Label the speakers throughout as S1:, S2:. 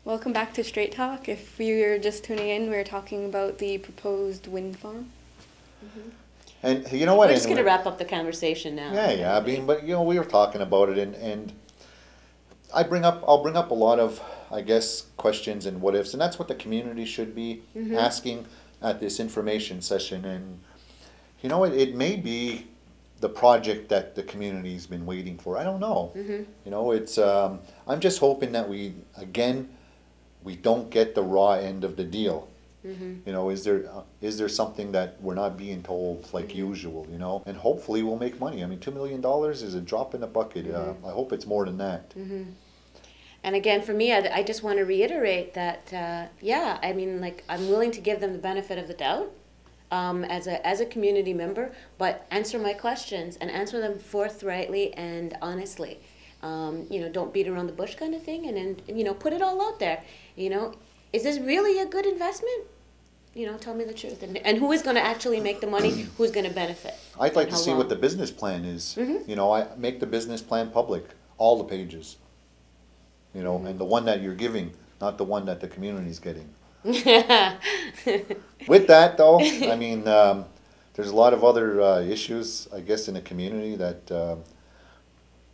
S1: Welcome back to Straight Talk. If you're just tuning in, we're talking about the proposed wind farm.
S2: And you know what?
S3: We're just going to wrap up the conversation now.
S2: Yeah. I mean, but we were talking about it, and I'll bring up a lot of, I guess, questions and what ifs, and that's what the community should be asking at this information session. And it may be the project that the community's been waiting for. I don't know. It's I'm just hoping that we don't get the raw end of the deal. Is there something that we're not being told like usual? And hopefully we'll make money. I mean, $2 million is a drop in the bucket. I hope it's more than that.
S3: And again, for me, I just want to reiterate that, I mean, like, I'm willing to give them the benefit of the doubt as a community member, but answer my questions and answer them forthrightly and honestly. Don't beat around the bush kind of thing, and put it all out there. Is this really a good investment? Tell me the truth. And who is going to actually make the money? Who's going to benefit?
S2: I'd like to see what the business plan is. I make the business plan public, all the pages. And the one that you're giving, not the one that the community's getting. With that, though, I mean, there's a lot of other issues, I guess, in the community that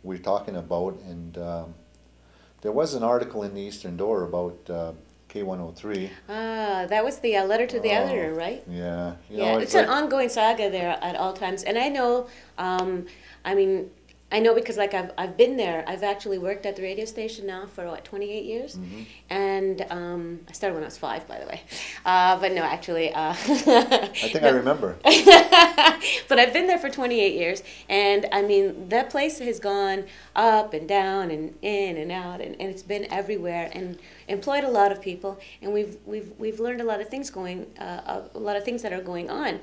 S2: we're talking about. And there was an article in the Eastern Door about K103.
S3: That was the letter to the editor, right?
S2: Yeah.
S3: It's an ongoing saga there at all times. And I know, I know because I've been there. I've actually worked at the radio station now for 28 years, and I started when I was 5, by the way. But no, actually,
S2: I think I remember.
S3: But I've been there for 28 years, and I mean that place has gone up and down and in and out, and it's been everywhere, and employed a lot of people, and we've learned a lot of things a lot of things that are going on.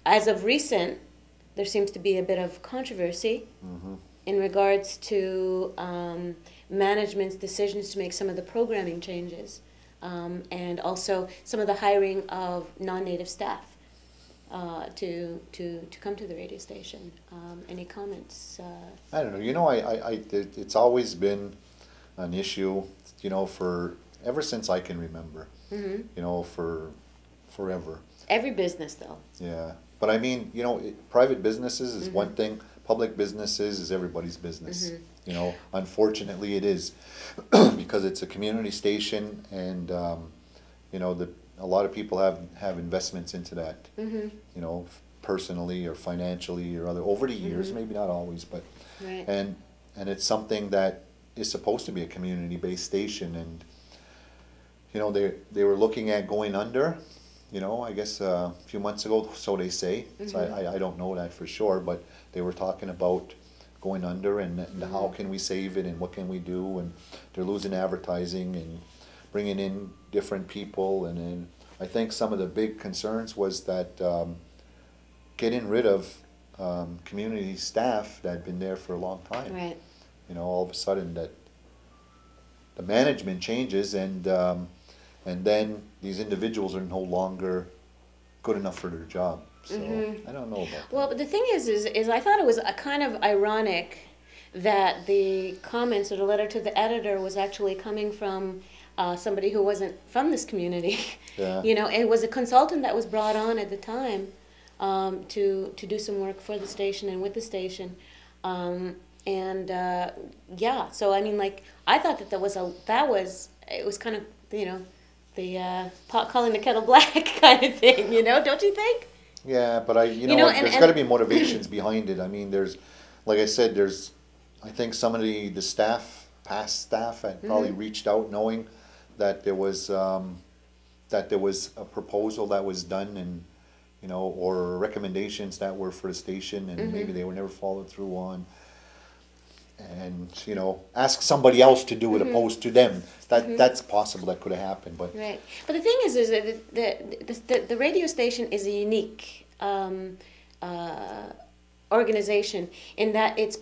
S3: As of recent, there seems to be a bit of controversy in regards to management's decisions to make some of the programming changes, and also some of the hiring of non-native staff to come to the radio station. Any comments?
S2: I don't know. It's always been an issue, for ever since I can remember. For forever.
S3: Every business, though.
S2: Yeah. But I mean, private businesses is one thing. Public businesses is everybody's business. Unfortunately it is because it's a community station, and a lot of people have investments into that. Personally or financially or over the years, maybe not always, but
S3: right.
S2: and it's something that is supposed to be a community-based station, and they were looking at going under. I guess a few months ago, so they say. So I don't know that for sure, but they were talking about going under, and how can we save it, and what can we do, and they're losing advertising and bringing in different people, and then I think some of the big concerns was that getting rid of community staff that had been there for a long time.
S3: Right.
S2: All of a sudden that the management changes, and then these individuals are no longer good enough for their job. So I don't know about that.
S3: Well, but the thing is I thought it was a kind of ironic that the comments or the letter to the editor was actually coming from somebody who wasn't from this community.
S2: Yeah.
S3: It was a consultant that was brought on at the time to do some work for the station and with the station. So I mean, like, I thought that it was kind of, the pot calling the kettle black kind of thing, don't you think?
S2: Yeah, but there's got to be motivations behind it. I mean, like I said, I think some of the past staff had probably reached out knowing that there was a proposal that was done, and or recommendations that were for the station, and maybe they were never followed through on. And ask somebody else to do it opposed to them. That's possible. That could have happened, but
S3: right. But the thing is that the radio station is a unique organization in that it's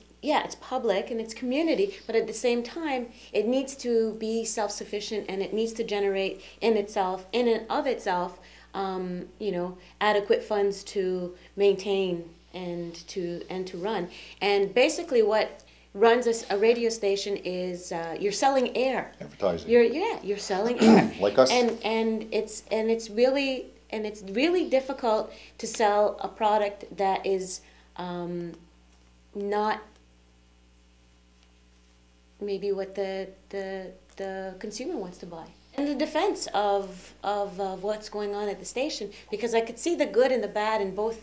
S3: public and it's community, but at the same time it needs to be self-sufficient, and it needs to generate in and of itself adequate funds to maintain and to run. And basically what runs a radio station is you're selling air.
S2: Advertising.
S3: You're selling air.
S2: Like us.
S3: And it's really difficult to sell a product that is not maybe what the consumer wants to buy. In the defense of what's going on at the station, because I could see the good and the bad in both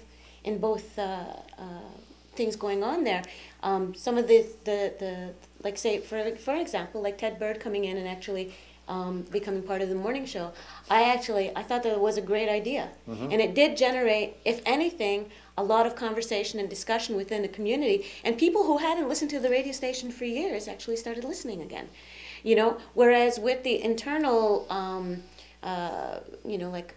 S3: things going on there. Some of the like say for example, like Ted Bird coming in and actually becoming part of the morning show. I thought that it was a great idea, and it did generate, if anything, a lot of conversation and discussion within the community, and people who hadn't listened to the radio station for years actually started listening again. You know, whereas with the internal, you know, like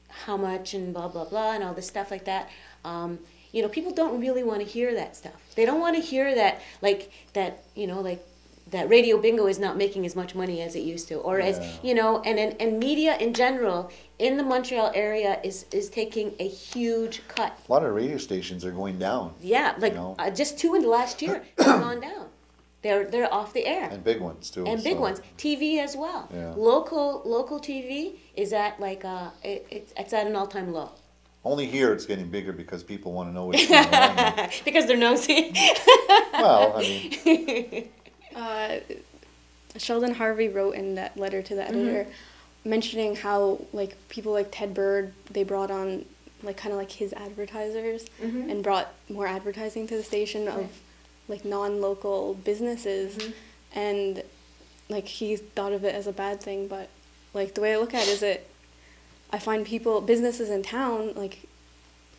S3: how much and blah blah blah and all this stuff like that. You know, people don't really want to hear that stuff. They don't want to hear that, you know, like that Radio Bingo is not making as much money as it used to, or as, you know, and media in general in the Montreal area is taking a huge cut.
S2: A lot of radio stations are going down.
S3: Yeah, like
S2: you know?
S3: Just 2 in the last year have gone down. They're off the air.
S2: And big ones too.
S3: And big ones. TV as well.
S2: Yeah.
S3: Local TV is at like it's at an all-time low.
S2: Only here it's getting bigger because people want to know what's going on.
S3: Because they're nosy.
S2: Well, I mean.
S1: Sheldon Harvey wrote in that letter to the editor, mentioning how like people like Ted Bird, they brought on like kind of like his advertisers and brought more advertising to the station of like non-local businesses, and like he thought of it as a bad thing, but like the way I look at it is I find businesses in town like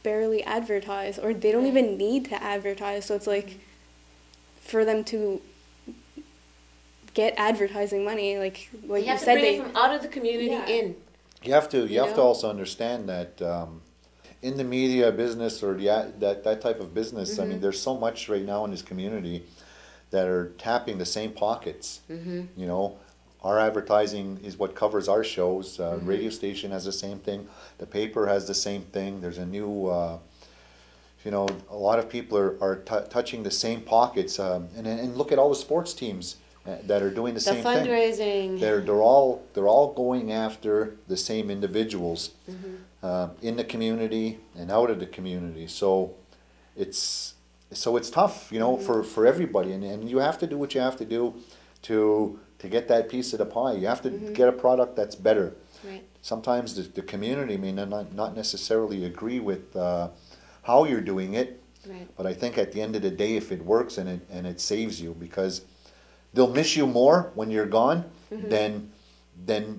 S1: barely advertise, or they don't even need to advertise, so it's like for them to get advertising money, like
S3: You
S1: you
S3: have to
S1: said,
S3: bring it from out of the community in.
S2: You have to
S3: know?
S2: also understand that in the media business or that type of business, I mean, there's so much right now in this community that are tapping the same pockets. You know, our advertising is what covers our shows. Radio station has the same thing. The paper has the same thing. There's a new, you know, a lot of people are touching the same pockets. And look at all the sports teams that are doing the same thing.
S3: The fundraising.
S2: They're all going after the same individuals in the community and out of the community. So it's tough, you know, for everybody, and you have to do what you have to do to get that piece of the pie. You have to get a product that's better.
S3: Right.
S2: Sometimes the community may not necessarily agree with how you're doing it, but I think at the end of the day, if it works and it saves you, because they'll miss you more when you're gone than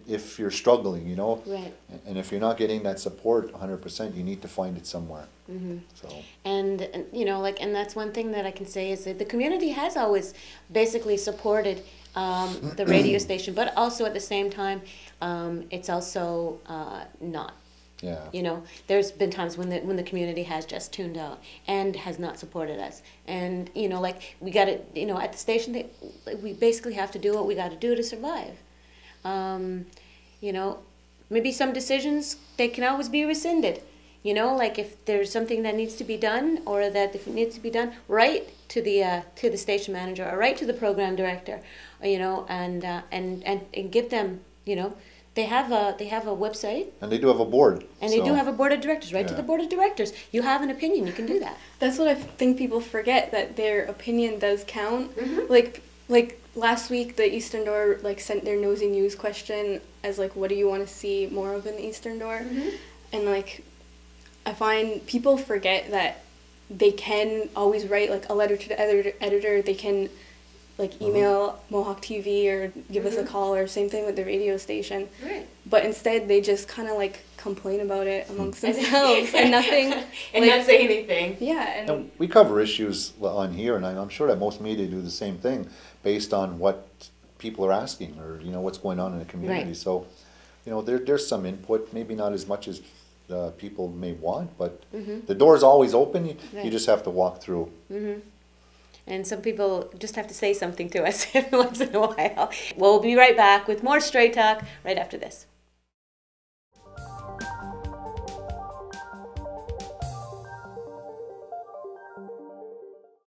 S2: if you're struggling, you know.
S3: Right.
S2: And if you're not getting that support 100%, you need to find it somewhere. So.
S3: And you know, like, and that's one thing that I can say is that the community has always basically supported the radio station, but also at the same time, it's also not.
S2: Yeah.
S3: You know, there's been times when the community has just tuned out and has not supported us. And, you know, like, we got to, you know, at the station, we basically have to do what we got to do to survive. You know, maybe some decisions, they can always be rescinded. You know, like if there's something that needs to be done, or that if it needs to be done, write to the station manager or write to the program director, you know, and give them, you know, they have a website.
S2: And they do have a board.
S3: And they do have a board of directors. Write to the board of directors. You have an opinion. You can do that.
S1: That's what I think people forget, that their opinion does count. Like last week, the Eastern Door like sent their Nosy News question as like, what do you want to see more of in the Eastern Door? And like, I find people forget that they can always write like a letter to the editor. They can like email Mohawk TV or give us a call, or same thing with the radio station.
S3: Right.
S1: But instead they just kind of like complain about it amongst themselves and nothing.
S3: And
S1: like,
S3: not say anything.
S1: Yeah.
S2: And we cover issues on here, and I'm sure that most media do the same thing based on what people are asking, or, you know, what's going on in the community.
S3: Right.
S2: So, you know, there's some input, maybe not as much as people may want, but the door is always open. You just have to walk through.
S3: And some people just have to say something to us every once in a while. We'll be right back with more Straight Talk right after this.